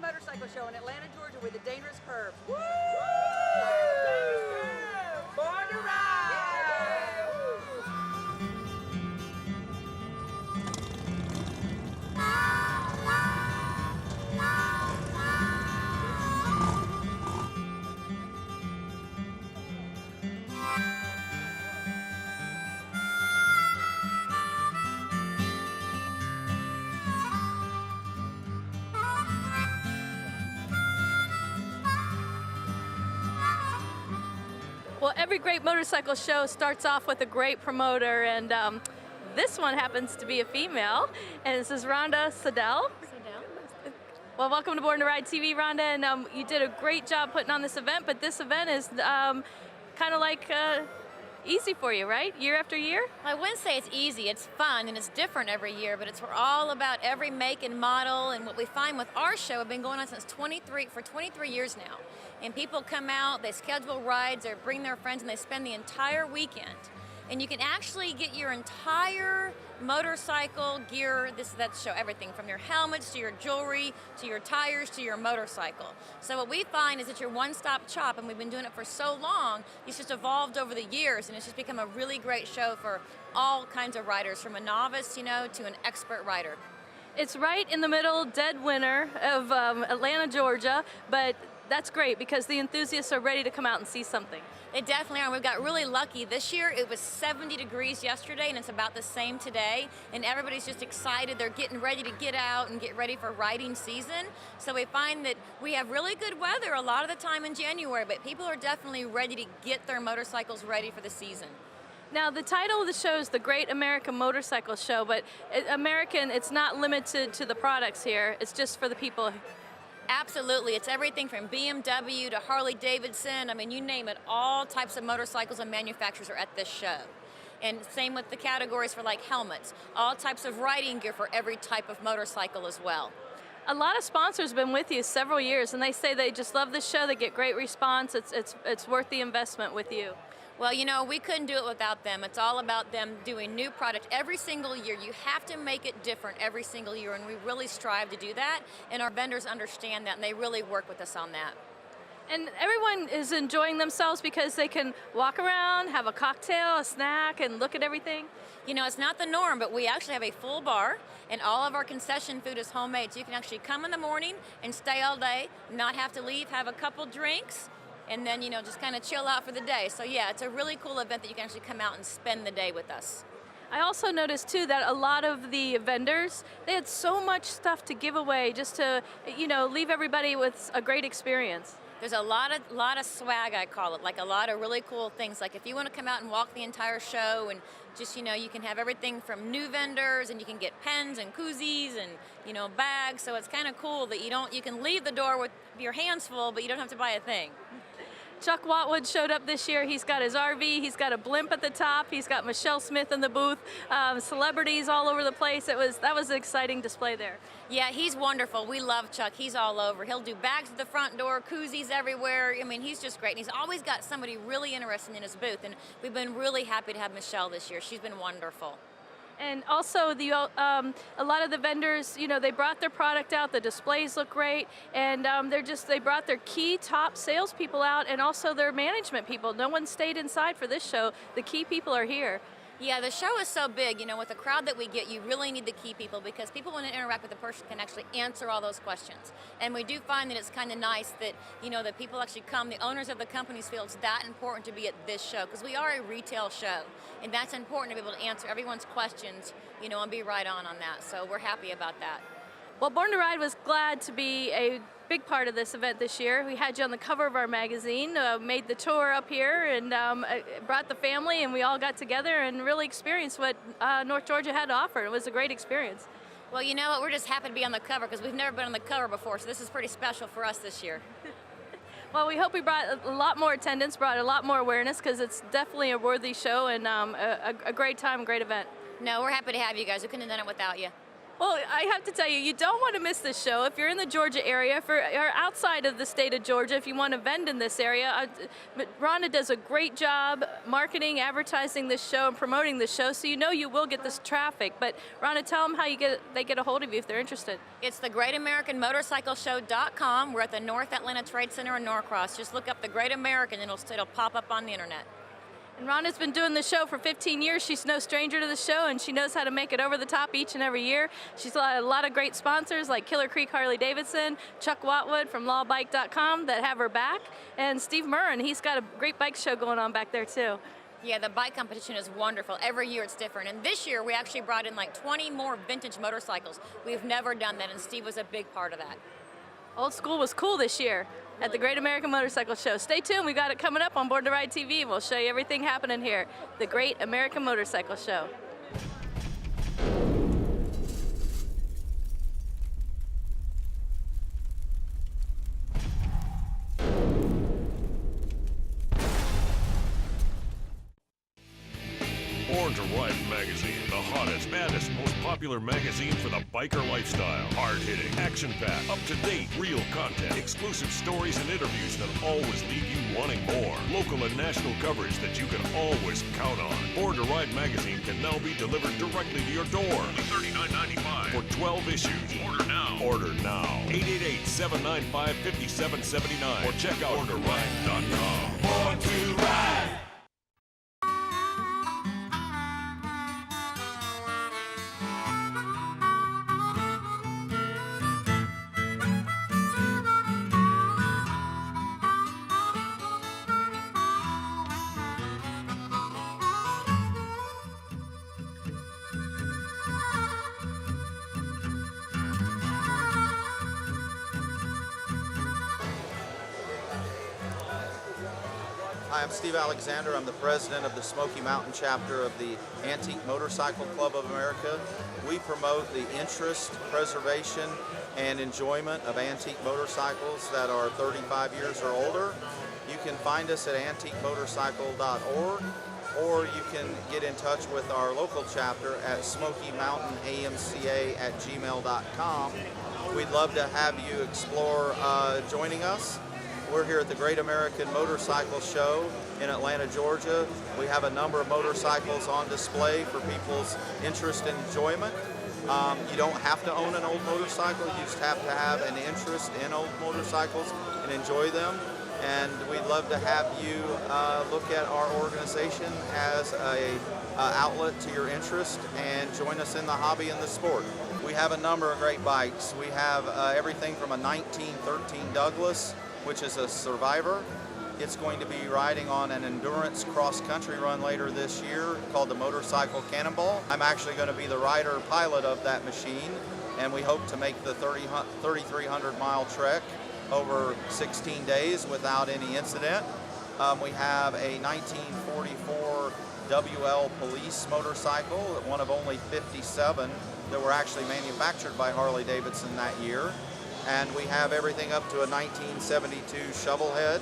motorcycle show in Atlanta, Georgia with the dangerous curves. Woo! Born to ride! Well, every great motorcycle show starts off with a great promoter, and this one happens to be a female, and this is Rhonda Siddell. Well, welcome to Born to Ride TV, Rhonda, and you did a great job putting on this event, but this event is kind of like easy for you, right? Year after year? I wouldn't say it's easy. It's fun and it's different every year, but we're all about every make and model. And what we find with our show, have been going on for 23 years now. And people come out, they schedule rides, or bring their friends, and they spend the entire weekend. And you can actually get your entire motorcycle gear, that show everything from your helmets to your jewelry to your tires to your motorcycle. So what we find is that you're one-stop shop, and we've been doing it for so long, it's just evolved over the years, and it's just become a really great show for all kinds of riders, from a novice, to an expert rider. It's right in the middle, dead winter of Atlanta, Georgia, but that's great because the enthusiasts are ready to come out and see something. They definitely are. We've got really lucky. This year it was 70 degrees yesterday, and it's about the same today, and everybody's just excited. They're getting ready to get out and get ready for riding season. So we find that we have really good weather a lot of the time in January, but people are definitely ready to get their motorcycles ready for the season. Now, the title of the show is the Great American Motorcycle Show, but it's not limited to the products here. It's just for the people. Absolutely. It's everything from BMW to Harley Davidson. I mean, you name it. All types of motorcycles and manufacturers are at this show. And same with the categories for like helmets. All types of riding gear for every type of motorcycle as well. A lot of sponsors have been with you several years, and they say they just love this show. They get great response. It's worth the investment with you. Well, we couldn't do it without them. It's all about them doing new product every single year. You have to make it different every single year, and we really strive to do that, and our vendors understand that, and they really work with us on that. And everyone is enjoying themselves because they can walk around, have a cocktail, a snack, and look at everything. It's not the norm, but we actually have a full bar, and all of our concession food is homemade, so you can actually come in the morning and stay all day, not have to leave, have a couple drinks, and then, just kind of chill out for the day. So yeah, it's a really cool event that you can actually come out and spend the day with us. I also noticed too that a lot of the vendors, they had so much stuff to give away just to, leave everybody with a great experience. There's a lot of swag, I call it, like a lot of really cool things. Like if you want to come out and walk the entire show, and just, you can have everything from new vendors, and you can get pens and koozies and, bags. So it's kind of cool that you can leave the door with your hands full, but you don't have to buy a thing. Chuck Watwood showed up this year. He's got his RV, he's got a blimp at the top, he's got Michelle Smith in the booth, celebrities all over the place. That was an exciting display there. Yeah, he's wonderful. We love Chuck. He's all over. He'll do bags at the front door, koozies everywhere. I mean, he's just great. And he's always got somebody really interested in his booth, and we've been really happy to have Michelle this year. She's been wonderful. And also, a lot of the vendors, they brought their product out. The displays look great, and they brought their key top salespeople out, and also their management people. No one stayed inside for this show. The key people are here. Yeah, the show is so big. With the crowd that we get, you really need the key people, because people want to interact with the person can actually answer all those questions. And we do find that it's kind of nice that, that people actually come. The owners of the companies feel it's that important to be at this show, because we are a retail show, and that's important to be able to answer everyone's questions, and be right on that. So we're happy about that. Well, Born to Ride was glad to be a big part of this event this year. We had you on the cover of our magazine, made the tour up here, and brought the family, and we all got together and really experienced what North Georgia had to offer. It was a great experience. Well, you know what? We're just happy to be on the cover, because we've never been on the cover before, so this is pretty special for us this year. Well, we hope we brought a lot more attendance, brought a lot more awareness, because it's definitely a worthy show and a great time, a great event. No, we're happy to have you guys. We couldn't have done it without you. Well, I have to tell you, you don't want to miss this show. If you're in the Georgia area, or outside of the state of Georgia, if you want to vend in this area, Rhonda does a great job marketing, advertising this show, and promoting this show, so you know you will get this traffic. But Rhonda, tell them how they get a hold of you if they're interested. It's thegreatamericanmotorcycleshow.com. We're at the North Atlanta Trade Center in Norcross. Just look up The Great American and it'll pop up on the internet. And Rhonda's been doing the show for 15 years. She's no stranger to the show, and she knows how to make it over the top each and every year. She's got a lot of great sponsors like Killer Creek Harley Davidson, Chuck Watwood from lawbike.com that have her back, and Steve Murrin. He's got a great bike show going on back there too. Yeah, the bike competition is wonderful. Every year it's different. And this year we actually brought in like 20 more vintage motorcycles. We've never done that, and Steve was a big part of that. Old school was cool this year at the Great American Motorcycle Show. Stay tuned, we got it coming up on Born to Ride TV. We'll show you everything happening here. The Great American Motorcycle Show. Born to Ride magazine, the hottest, baddest, most popular magazine for the biker lifestyle. Hard-hitting, action-packed, up-to-date, real content, exclusive stories and interviews that always leave you wanting more. Local and national coverage that you can always count on. Born to Ride magazine can now be delivered directly to your door. Only $39.95 for 12 issues. Order now. Order now. 888-795-5779 or check out BornToRide.com. Born to Ride. Hi, I'm Steve Alexander. I'm the president of the Smoky Mountain chapter of the Antique Motorcycle Club of America. We promote the interest, preservation, and enjoyment of antique motorcycles that are 35 years or older. You can find us at antiquemotorcycle.org, or you can get in touch with our local chapter at smokymountainamca@gmail.com. We'd love to have you explore joining us. We're here at the Great American Motorcycle Show in Atlanta, Georgia. We have a number of motorcycles on display for people's interest and enjoyment. You don't have to own an old motorcycle, you just have to have an interest in old motorcycles and enjoy them. And we'd love to have you look at our organization as an outlet to your interest and join us in the hobby and the sport. We have a number of great bikes. We have everything from a 1913 Douglas, which is a survivor. It's going to be riding on an endurance cross-country run later this year called the Motorcycle Cannonball. I'm actually going to be the rider pilot of that machine, and we hope to make the 3,300-mile trek over 16 days without any incident. We have a 1944 WL Police motorcycle, one of only 57 that were actually manufactured by Harley Davidson that year. And we have everything up to a 1972 Shovelhead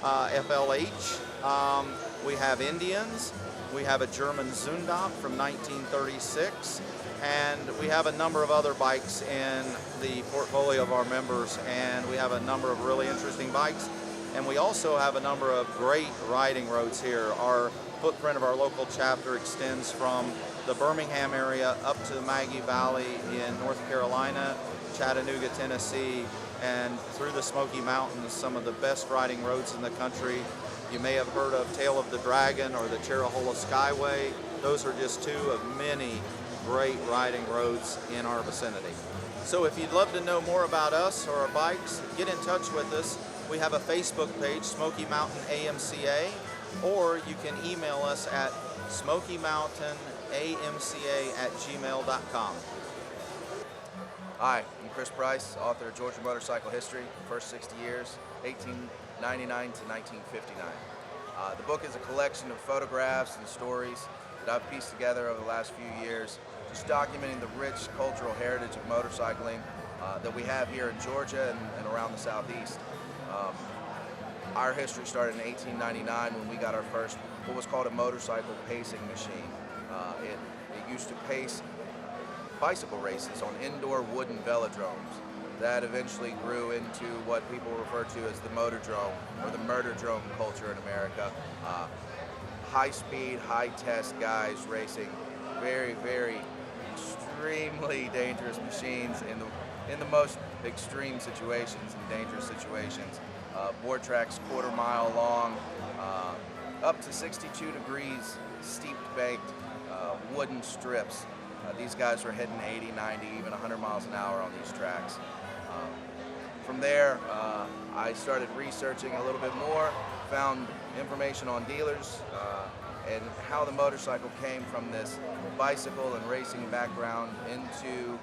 FLH. We have Indians. We have a German Zundap from 1936. And we have a number of other bikes in the portfolio of our members. And we have a number of really interesting bikes. And we also have a number of great riding roads here. Our footprint of our local chapter extends from the Birmingham area up to the Maggie Valley in North Carolina, Chattanooga, Tennessee, and through the Smoky Mountains, some of the best riding roads in the country. You may have heard of Tail of the Dragon or the Cherahole Skyway. Those are just two of many great riding roads in our vicinity. So if you'd love to know more about us or our bikes, get in touch with us. We have a Facebook page, Smoky Mountain AMCA, or you can email us at smokymountainamca@gmail.com. Hi, I'm Chris Price, author of Georgia Motorcycle History, first 60 years, 1899 to 1959. The book is a collection of photographs and stories that I've pieced together over the last few years, just documenting the rich cultural heritage of motorcycling that we have here in Georgia and around the Southeast. Our history started in 1899 when we got our first, what was called a motorcycle pacing machine. It used to pace bicycle races on indoor wooden velodromes. That eventually grew into what people refer to as the motordrome or the murder-drome culture in America. High-speed, high-test guys racing very, very extremely dangerous machines in the most extreme situations and dangerous situations. Board tracks quarter-mile long, up to 62 degrees, steeped banked wooden strips. These guys were hitting 80, 90, even 100 miles an hour on these tracks. From there, I started researching a little bit more, found information on dealers and how the motorcycle came from this bicycle and racing background into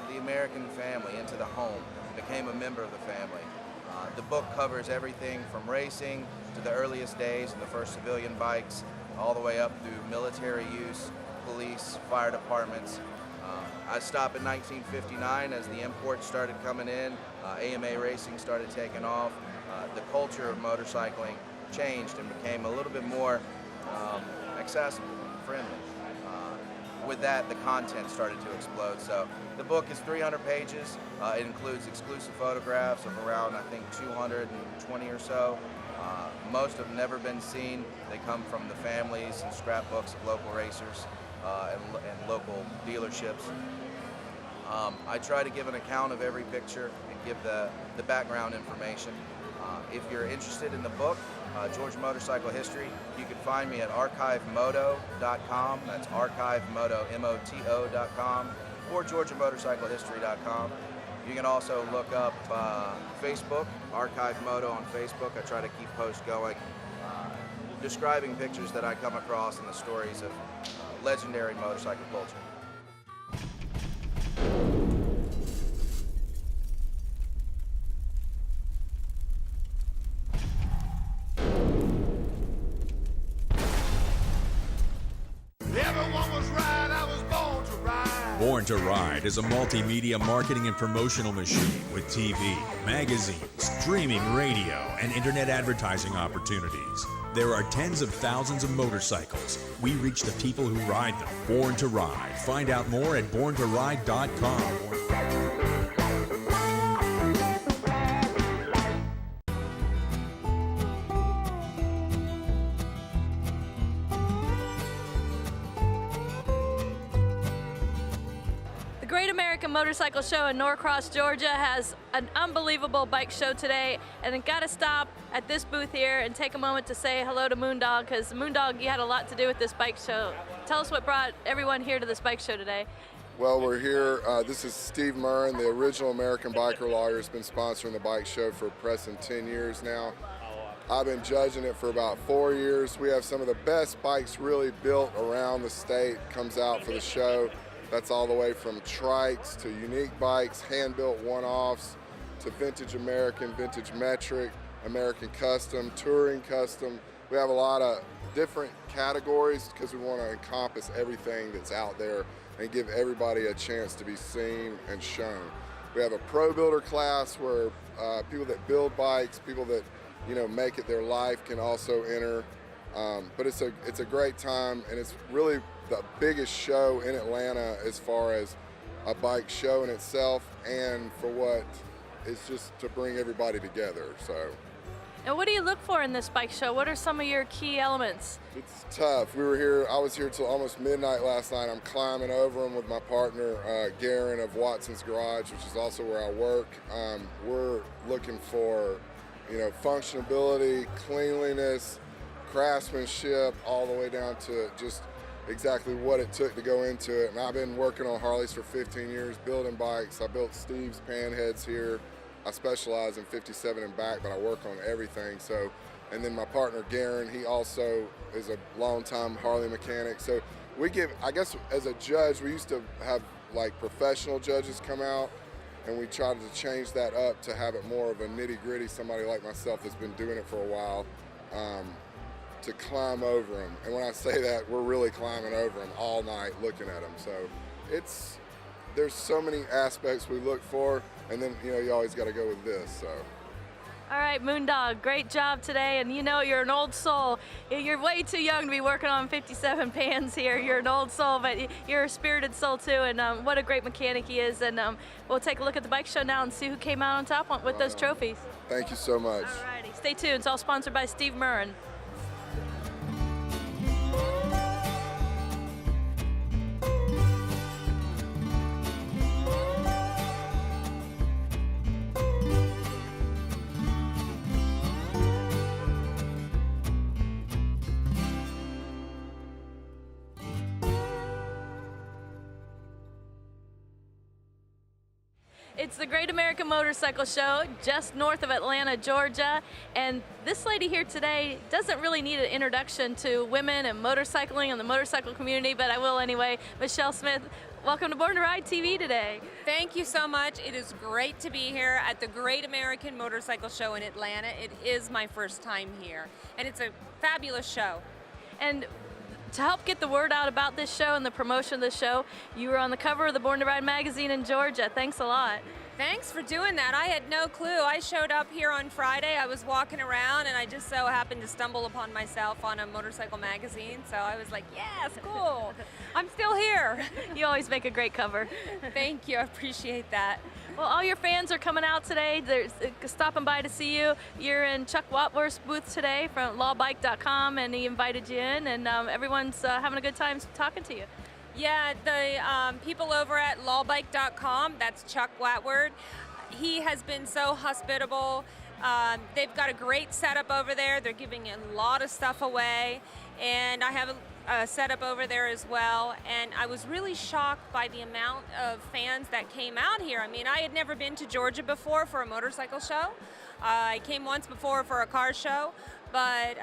the American family, into the home, became a member of the family. The book covers everything from racing to the earliest days of the first civilian bikes, all the way up through military use, police, fire departments. I stopped in 1959 as the imports started coming in, AMA racing started taking off, the culture of motorcycling changed and became a little bit more accessible, friendly. With that, the content started to explode. So the book is 300 pages. It includes exclusive photographs of around, I think, 220 or so. Most have never been seen. They come from the families and scrapbooks of local racers and local dealerships. I try to give an account of every picture and give the background information. If you're interested in the book, Georgia Motorcycle History, you can find me at archivemoto.com. That's archivemoto, M-O-T-O.com, or GeorgiaMotorcycleHistory.com. You can also look up Facebook, Archive Moto on Facebook. I try to keep posts going, describing pictures that I come across and the stories of legendary motorcycle culture. Born to Ride is a multimedia marketing and promotional machine with TV, magazines, streaming radio, and internet advertising opportunities. There are tens of thousands of motorcycles. We reach the people who ride them. Born to Ride. Find out more at borntoride.com. Motorcycle show in Norcross, Georgia has an unbelievable bike show today, and I gotta stop at this booth here and take a moment to say hello to Moondog, because Moondog, you had a lot to do with this bike show. Tell us what brought everyone here to this bike show today. Well, we're here, this is Steve Murrin, the original American Biker Lawyer, has been sponsoring the bike show for pressing 10 years now. I've been judging it for about 4 years. We have some of the best bikes really built around the state, comes out for the show. That's all the way from trikes to unique bikes, hand-built one-offs, to vintage American, vintage metric, American custom, touring custom. We have a lot of different categories because we want to encompass everything that's out there and give everybody a chance to be seen and shown. We have a pro builder class where people that build bikes, people that make it their life can also enter. But it's a great time, and it's really the biggest show in Atlanta as far as a bike show in itself, and for what it's just to bring everybody together. So. And what do you look for in this bike show? What are some of your key elements? It's tough. I was here till almost midnight last night. I'm climbing over them with my partner, Garen of Watson's Garage, which is also where I work. We're looking for, functionability, cleanliness, craftsmanship, all the way down to just exactly what it took to go into it. And I've been working on Harleys for 15 years, building bikes. I built Steve's panheads here. I specialize in 57 and back, but I work on everything. So, and then my partner Garen, he also is a long-time Harley mechanic. So we give, I guess as a judge, we used to have like professional judges come out, and we tried to change that up to have it more of a nitty-gritty, somebody like myself that's been doing it for a while, to climb over them. And when I say that, we're really climbing over them all night looking at them. So there's so many aspects we look for, and then you always got to go with this. So All right, Moondog, great job today, and you know you're an old soul. You're way too young to be working on 57 pans here. You're an old soul, but you're a spirited soul too, and what a great mechanic he is. And we'll take a look at the bike show now and see who came out on top with those trophies. Thank you so much. All righty, stay tuned. It's all sponsored by Steve Murren. It's the Great American Motorcycle Show just north of Atlanta, Georgia. And this lady here today doesn't really need an introduction to women and motorcycling and the motorcycle community, but I will anyway. Michelle Smith, welcome to Born to Ride TV today. Thank you so much. It is great to be here at the Great American Motorcycle Show in Atlanta. It is my first time here, and it's a fabulous show. And to help get the word out about this show and the promotion of the show, you were on the cover of the Born to Ride magazine in Georgia. Thanks a lot. Thanks for doing that. I had no clue. I showed up here on Friday. I was walking around and I just so happened to stumble upon myself on a motorcycle magazine. So I was like, yes, cool. I'm still here. You always make a great cover. Thank you. I appreciate that. Well, all your fans are coming out today. They're stopping by to see you. You're in Chuck Watworth's booth today from lawbike.com, and he invited you in, and everyone's having a good time talking to you. Yeah, the people over at lawbike.com, that's Chuck Watworth. He has been so hospitable. They've got a great setup over there. They're giving a lot of stuff away, and I have a setup over there as well. And I was really shocked by the amount of fans that came out here. I mean, I had never been to Georgia before for a motorcycle show. I came once before for a car show, but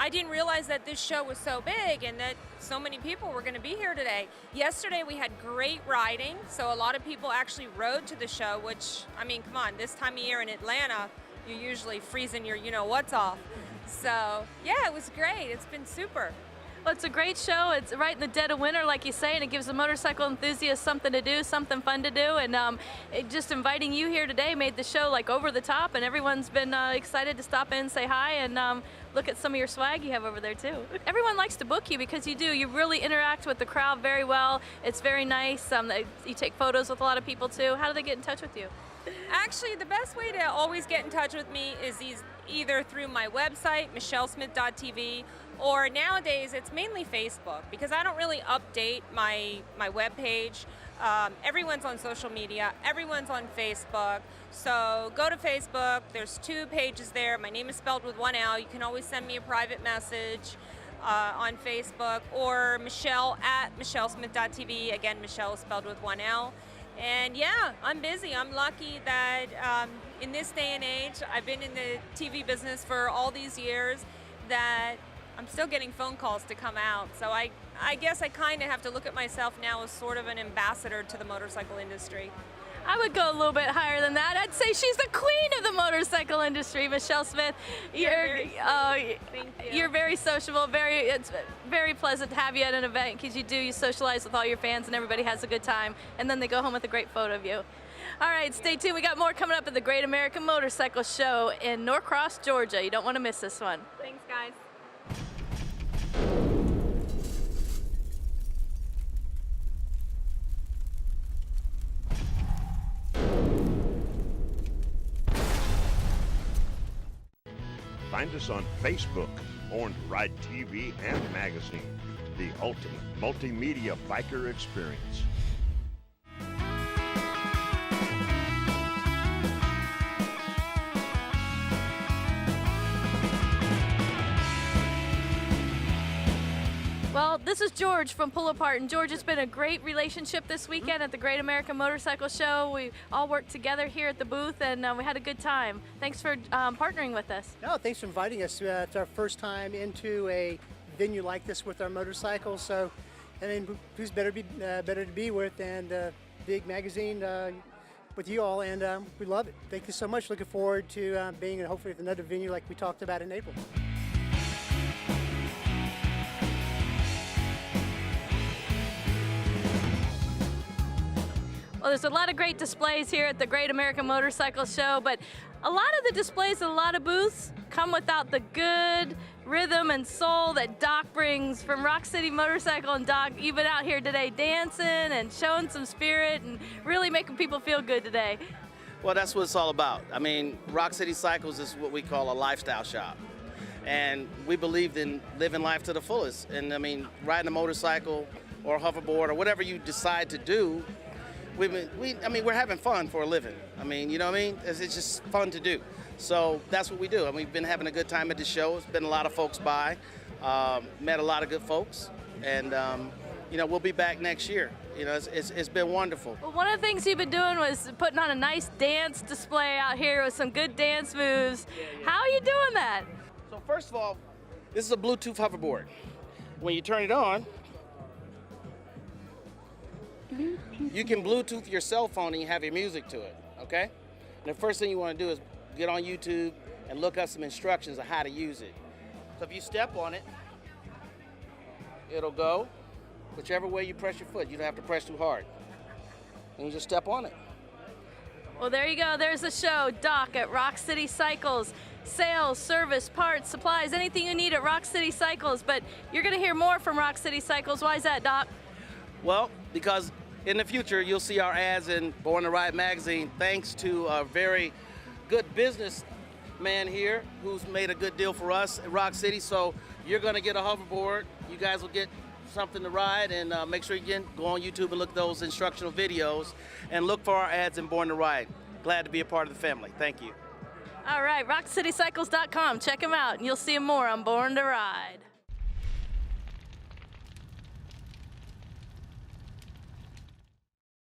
I didn't realize that this show was so big and that so many people were going to be here today. Yesterday we had great riding, so a lot of people actually rode to the show, which, I mean, come on, this time of year in Atlanta, you're usually freezing your you-know-what's off. So, yeah, it was great. It's been super. Well, it's a great show. It's right in the dead of winter, like you say, and it gives the motorcycle enthusiasts something to do, something fun to do. And just inviting you here today made the show like over the top, and everyone's been excited to stop in, say hi, and look at some of your swag you have over there too. Everyone likes to book you because you do. You really interact with the crowd very well. It's very nice. You take photos with a lot of people too. How do they get in touch with you? Actually, the best way to always get in touch with me is either through my website, michellesmith.tv, or nowadays it's mainly Facebook, because I don't really update my webpage. Everyone's on social media, everyone's on Facebook. So go to Facebook, there's 2 pages there. My name is spelled with 1 L. You can always send me a private message on Facebook, or Michelle at michellesmith.tv. Again, Michelle is spelled with 1 L. And yeah, I'm busy. I'm lucky that in this day and age, I've been in the TV business for all these years, that I'm still getting phone calls to come out. So I guess I kind of have to look at myself now as sort of an ambassador to the motorcycle industry. I would go a little bit higher than that. I'd say she's the queen of the motorcycle industry, Michelle Smith. You're very sociable. It's very pleasant to have you at an event, because you socialize with all your fans and everybody has a good time, and then they go home with a great photo of you. All right, stay tuned. We got more coming up at the Great American Motorcycle Show in Norcross, Georgia. You don't want to miss this one. Thanks, guys. Find us on Facebook, Born to Ride TV and magazine, the ultimate multimedia biker experience. Well, this is George from Pull Apart, and George, it's been a great relationship this weekend at the Great American Motorcycle Show. We all worked together here at the booth, and we had a good time. Thanks for partnering with us. No, thanks for inviting us. It's our first time into a venue like this with our motorcycles, so I mean, who's better to be with than big magazine with you all, and we love it. Thank you so much. Looking forward to being hopefully at another venue like we talked about in April. Well, there's a lot of great displays here at the Great American Motorcycle Show, but A lot of the displays and a lot of booths come without the good rhythm and soul that Doc brings from Rock City Motorcycle. And Doc, you've been out here today dancing and showing some spirit and really making people feel good today. Well, that's what it's all about. I mean, Rock City Cycles is what we call a lifestyle shop. And we believed in living life to the fullest. And I mean, riding a motorcycle or a hoverboard or whatever you decide to do, we're having fun for a living. I mean, you know what I mean? It's just fun to do. So that's what we do. I mean, we've been having a good time at the show. It's been a lot of folks by, met a lot of good folks. And, we'll be back next year. You know, it's been wonderful. Well, one of the things you've been doing was putting on a nice dance display out here with some good dance moves. How are you doing that? So first of all, this is a Bluetooth hoverboard. When you turn it on, you can Bluetooth your cell phone and you have your music to it, okay? And the first thing you want to do is get on YouTube and look up some instructions on how to use it. So if you step on it, it'll go whichever way you press your foot. You don't have to press too hard. And you just step on it. Well, there you go. There's the show, Doc at Rock City Cycles. Sales, service, parts, supplies, anything you need at Rock City Cycles. But you're going to hear more from Rock City Cycles. Why is that, Doc? Well, because in the future, you'll see our ads in Born to Ride magazine, thanks to a very good businessman here who's made a good deal for us at Rock City. So you're going to get a hoverboard. You guys will get something to ride, and make sure you can go on YouTube and look at those instructional videos and look for our ads in Born to Ride. Glad to be a part of the family. Thank you. All right, rockcitycycles.com. Check them out, and you'll see more on Born to Ride.